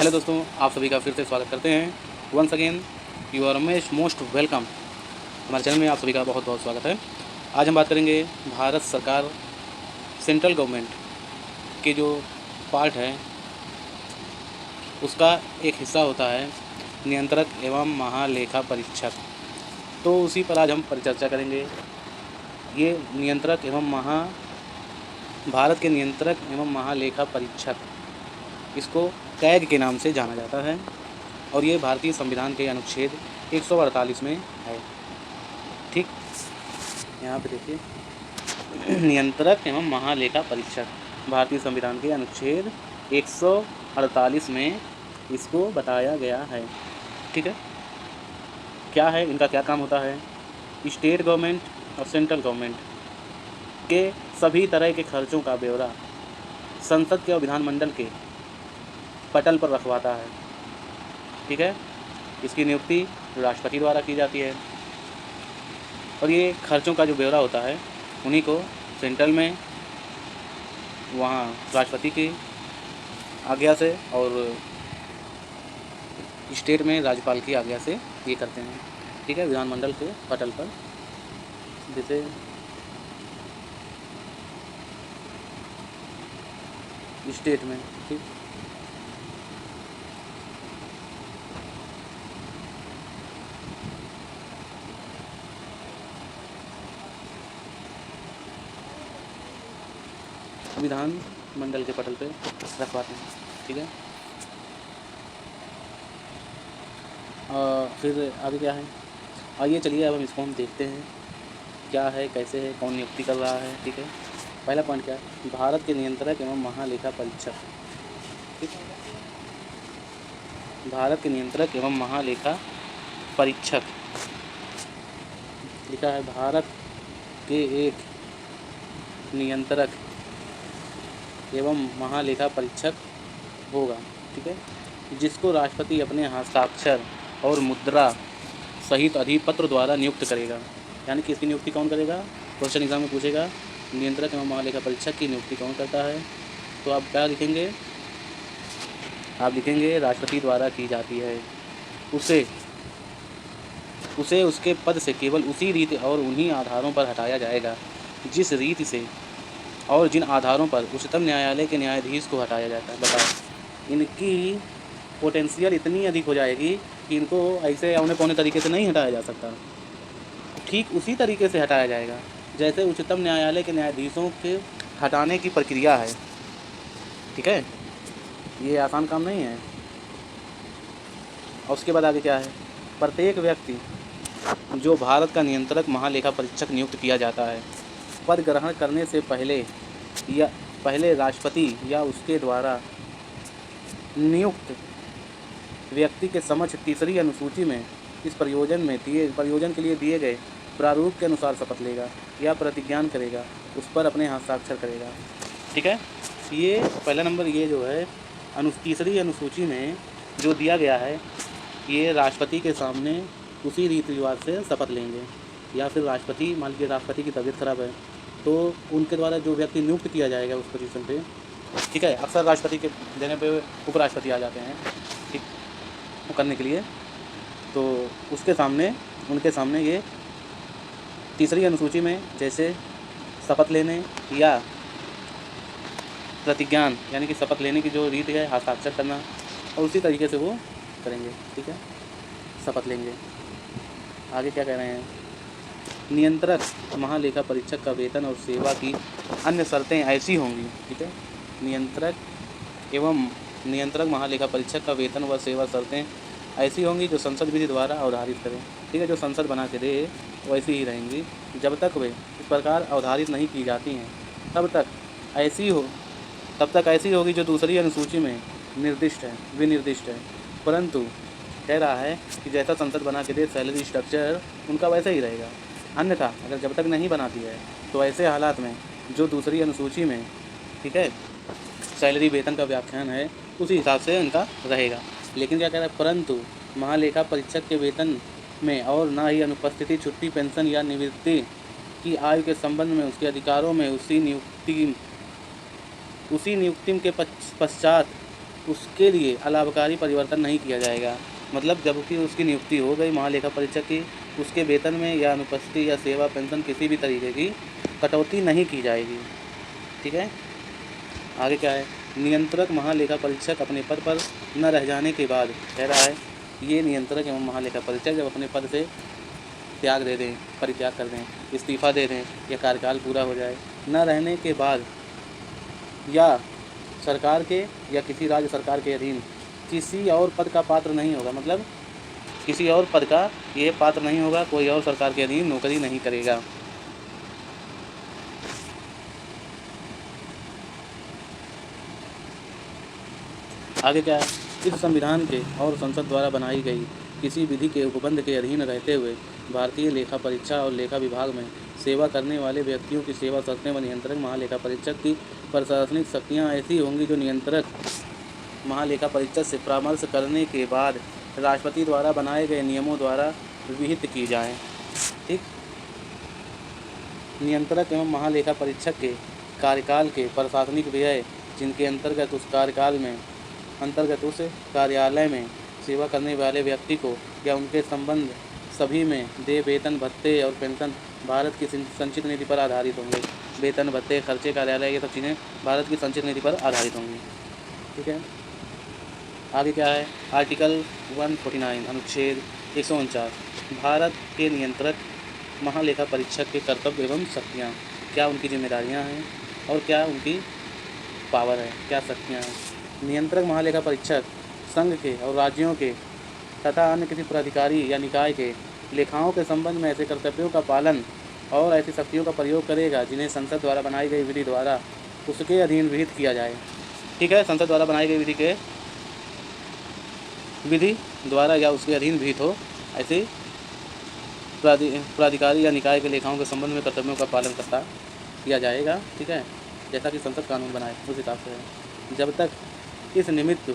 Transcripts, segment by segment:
Hello दोस्तों, आप सभी का फिर से स्वागत करते हैं। Once again you are most welcome. हमारे चैनल में आप सभी का बहुत बहुत स्वागत है। आज हम बात करेंगे भारत सरकार सेंट्रल गवर्नमेंट के जो पार्ट है उसका एक हिस्सा होता है नियंत्रक एवं महालेखा परीक्षक। तो उसी पर आज हम परिचर्चा करेंगे। ये नियंत्रक एवं भारत के नियंत्रक एवं महालेखा परीक्षक, इसको कैग के नाम से जाना जाता है और ये भारतीय संविधान के अनुच्छेद 148 में है। ठीक, यहाँ पे देखिए नियंत्रक एवं महालेखा परीक्षक भारतीय संविधान के अनुच्छेद 148 में इसको बताया गया है। ठीक है, क्या है इनका, क्या काम होता है? स्टेट गवर्नमेंट और सेंट्रल गवर्नमेंट के सभी तरह के खर्चों का ब्यौरा संसद के और विधानमंडल के पटल पर रखवाता है। ठीक है, इसकी नियुक्ति राष्ट्रपति द्वारा की जाती है और ये खर्चों का जो ब्यौरा होता है उन्हीं को सेंट्रल में वहाँ राष्ट्रपति की आज्ञा से और स्टेट में राज्यपाल की आज्ञा से ये करते हैं। ठीक है, विधानमंडल के पटल पर, जैसे स्टेट में। ठीक, विधानमंडल के पटल पे रखवाते हैं। ठीक है, फिर आगे क्या है, आइए चलिए अब हम इसको हम देखते हैं क्या है, कैसे है, कौन नियुक्ति कर रहा है। ठीक है, पहला पॉइंट क्या है? भारत के नियंत्रक एवं महालेखा परीक्षक। ठीक, भारत के नियंत्रक एवं महालेखा परीक्षक लिखा है, भारत के एक नियंत्रक एवं महालेखा परीक्षक होगा। ठीक है, जिसको राष्ट्रपति अपने हस्ताक्षर और मुद्रा सहित अधिपत्र द्वारा नियुक्त करेगा। यानी कि इसकी नियुक्ति कौन करेगा? क्वेश्चन एग्जाम में पूछेगा, नियंत्रक एवं महालेखा परीक्षक की नियुक्ति कौन करता है? तो आप क्या लिखेंगे? आप लिखेंगे राष्ट्रपति द्वारा की जाती है। उसे उसके पद से केवल उसी रीति और उन्हीं आधारों पर हटाया जाएगा जिस रीति से और जिन आधारों पर उच्चतम न्यायालय के न्यायाधीश को हटाया जाता है। बताओ, इनकी पोटेंशियल इतनी अधिक हो जाएगी कि इनको ऐसे औने पौने तरीके से नहीं हटाया जा सकता। ठीक उसी तरीके से हटाया जाएगा जैसे उच्चतम न्यायालय के न्यायाधीशों के हटाने की प्रक्रिया है। ठीक है, ये आसान काम नहीं है। और उसके बाद आगे क्या है? प्रत्येक व्यक्ति जो भारत का नियंत्रक महालेखा परीक्षक नियुक्त किया जाता है, पद ग्रहण करने से पहले राष्ट्रपति या उसके द्वारा नियुक्त व्यक्ति के समक्ष तीसरी अनुसूची में इस प्रयोजन के लिए दिए गए प्रारूप के अनुसार शपथ लेगा या प्रतिज्ञान करेगा, उस पर अपने हस्ताक्षर करेगा। ठीक है, ये पहला नंबर, ये जो है तीसरी अनुसूची में जो दिया गया है, ये राष्ट्रपति के सामने उसी रीति रिवाज से शपथ लेंगे। या फिर राष्ट्रपति, मान लीजिए राष्ट्रपति की तबीयत खराब है तो उनके द्वारा जो व्यक्ति नियुक्त किया जाएगा उस पोजीशन पे, ठीक है, अक्सर राष्ट्रपति के जगह पे उपराष्ट्रपति आ जाते हैं, ठीक, वो करने के लिए, तो उनके सामने ये तीसरी अनुसूची में जैसे शपथ लेने या प्रतिज्ञान, यानी कि शपथ लेने की जो रीति है, हस्ताक्षर करना, और उसी तरीके से वो करेंगे। ठीक है, शपथ लेंगे। आगे क्या कह रहे हैं? नियंत्रक महालेखा परीक्षक का वेतन और सेवा की अन्य शर्तें ऐसी होंगी। ठीक है, नियंत्रक महालेखा परीक्षक का वेतन व सेवा शर्तें ऐसी होंगी जो संसद विधि द्वारा अवधारित करें। ठीक है, जो संसद बना के दे वैसी ही रहेंगी। जब तक वे इस प्रकार अवधारित नहीं की जाती हैं तब तक ऐसी होगी जो दूसरी अनुसूची में विनिर्दिष्ट है। परंतु कह रहा है कि जैसा संसद बना के दे सैलरी स्ट्रक्चर उनका वैसा ही रहेगा। अन्यथा अगर जब तक नहीं बनाती है तो ऐसे हालात में जो दूसरी अनुसूची में, ठीक है, सैलरी वेतन का व्याख्यान है उसी हिसाब से उनका रहेगा। लेकिन क्या कह रहा है? परंतु महालेखा परीक्षक के वेतन में और ना ही अनुपस्थिति, छुट्टी, पेंशन या निवृत्ति की आयु के संबंध में उसके अधिकारों में उसी नियुक्ति के पश्चात उसके लिए अलाभकारी परिवर्तन नहीं किया जाएगा। मतलब जबकि उसकी नियुक्ति हो गई महालेखा परीक्षक की, उसके वेतन में या अनुपस्थिति या सेवा पेंशन किसी भी तरीके की कटौती नहीं की जाएगी। ठीक है। आगे क्या है, नियंत्रक महालेखा परीक्षक अपने पद पर न रह जाने के बाद, कह रहा है ये नियंत्रक एवं महालेखा परीक्षक जब अपने पद से त्याग दे दें, परित्याग कर दें, इस्तीफ़ा दे दें या कार्यकाल पूरा हो जाए, न रहने के बाद या सरकार के या किसी राज्य सरकार के अधीन किसी और पद का पात्र नहीं होगा। मतलब किसी और पद का ये पात्र नहीं होगा, कोई और सरकार के अधीन नौकरी नहीं करेगा। आगे क्या है, इस संविधान के और संसद द्वारा बनाई गई किसी विधि के उपबंध के अधीन रहते हुए भारतीय लेखा परीक्षा और लेखा विभाग में सेवा करने वाले व्यक्तियों की सेवा शर्तें व नियंत्रक महालेखा परीक्षक की प्रशासनिक शक्तियाँ ऐसी होंगी जो नियंत्रक महालेखा परीक्षक से परामर्श करने के बाद राष्ट्रपति द्वारा बनाए गए नियमों द्वारा विहित की जाएँ। ठीक। नियंत्रक एवं महालेखा परीक्षक के कार्यकाल के प्रशासनिक व्यय जिनके अंतर्गत उस कार्यालय में सेवा करने वाले व्यक्ति को या उनके संबंध सभी में देय वेतन भत्ते और पेंशन भारत की संचित नीति पर आधारित होंगे। वेतन भत्ते खर्चे कार्यालय ये सब चीज़ें भारत की संचित नीति पर आधारित होंगी। ठीक है। आगे क्या है, आर्टिकल 149 अनुच्छेद 149 भारत के नियंत्रक महालेखा परीक्षक के कर्तव्य एवं शक्तियाँ, क्या उनकी जिम्मेदारियाँ हैं और क्या उनकी पावर है, क्या शक्तियाँ हैं। नियंत्रक महालेखा परीक्षक संघ के और राज्यों के तथा अन्य किसी प्राधिकारी या निकाय के लेखाओं के संबंध में ऐसे कर्तव्यों का पालन और ऐसी शक्तियों का प्रयोग करेगा जिन्हें संसद द्वारा बनाई गई विधि द्वारा उसके अधीन विहित किया जाए। ठीक है। संसद द्वारा बनाई गई विधि द्वारा या उसके अधीन विहित हो ऐसे प्राधिकारी या निकाय के लेखाओं के संबंध में कर्तव्यों का पालन करता किया जाएगा। ठीक है। जैसा कि संसद कानून बनाए उस हिसाब से है। जब तक इस निमित्त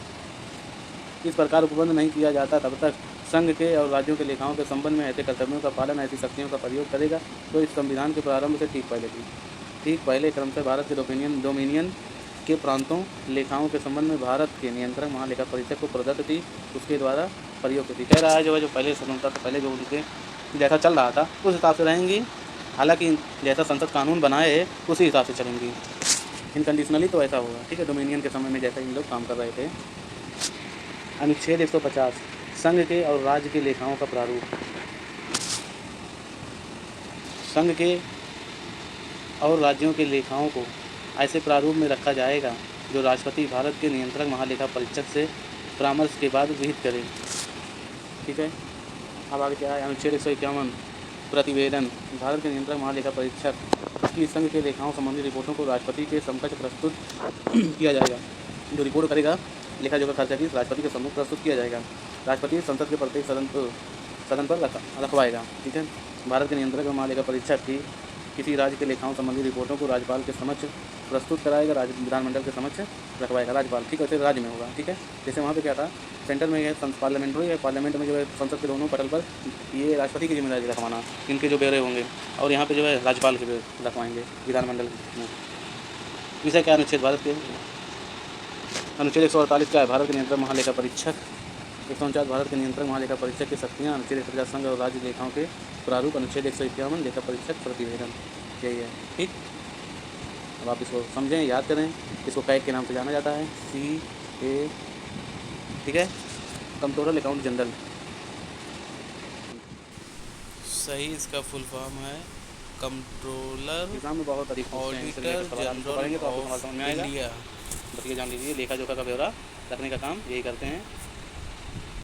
इस प्रकार उपबंध नहीं किया जाता तब तक संघ के और राज्यों के लेखाओं के संबंध में ऐसे कर्तव्यों का पालन ऐसी शक्तियों का प्रयोग करेगा तो इस संविधान के प्रारंभ से ठीक पहले क्रमशः भारत के डोमिनियन के प्रांतों लेखाओं के संबंध में भारत के नियंत्रक महालेखा परीक्षक को प्रदत्त थी, उसके द्वारा प्रयोग की। कह रहा है जो पहले स्वतंत्रता से पहले जो उनके जैसा चल रहा था उस हिसाब से रहेंगी, हालांकि जैसा संसद कानून बनाए उसी हिसाब से चलेंगी। इनकंडीशनली तो ऐसा होगा। ठीक है। डोमिनियन के समय में जैसा इन लोग काम कर रहे थे। अनुच्छेद 150 संघ के और राज्य के लेखाओं का प्रारूप। संघ के और राज्यों के लेखाओं को ऐसे प्रारूप में रखा जाएगा जो राष्ट्रपति भारत के नियंत्रक महालेखा परीक्षक से परामर्श के बाद विहित करें। ठीक है। अब आगे क्या है, अनुच्छेद 151 प्रतिवेदन। भारत के नियंत्रक महालेखा परीक्षक की संघ के लेखाओं संबंधी रिपोर्टों को राष्ट्रपति के समकक्ष प्रस्तुत किया जाएगा। जो रिपोर्ट करेगा लेखा जोखा खर्चा की राष्ट्रपति के सम्मुख प्रस्तुत किया जाएगा। राष्ट्रपति संसद के प्रत्येक सदन पर रखवाएगा। ठीक है। भारत के नियंत्रक महालेखा परीक्षक की किसी राज्य के लेखाओं संबंधी रिपोर्टों को राज्यपाल के समक्ष प्रस्तुत कराएगा, राज्य विधानमंडल के समक्ष रखवाएगा राज्यपाल। ठीक है। वैसे राज्य में होगा। ठीक है। जैसे वहाँ पे क्या था, सेंटर में पार्लियामेंट्री है, पार्लियामेंट में जो है संसद के दोनों पटल पर ये राष्ट्रपति की जिम्मेदारी रखवाना, इनके जो ब्यौरे होंगे, और यहाँ पे जो है राज्यपाल के रखवाएंगे विधानमंडल में। विषय क्या अनुच्छेद भारत के अनुच्छेद 148 क्या है, भारत के नियंत्रक महालेखा परीक्षक। 149 भारत के नियंत्रक महालेखा परीक्षक की शक्तियाँ। अनुच्छेद 150 संघ और राज्य लेखाओं के प्रारूप। अनुच्छेद 151 लेखा परीक्षक प्रतिवेदन। यही है। ठीक। अब आप इसको समझें, याद करें। इसको कैग के नाम से जाना जाता है, CA। ठीक है। Controller account general. सही इसका फुल फॉर्म है कंट्रोलर एग्जाम में बहुत अधिक ऑडिटर जनरल ऑफ इंडिया। बस ये जान लीजिए, लेखा जोखा का ब्यौरा रखने का काम यही करते हैं।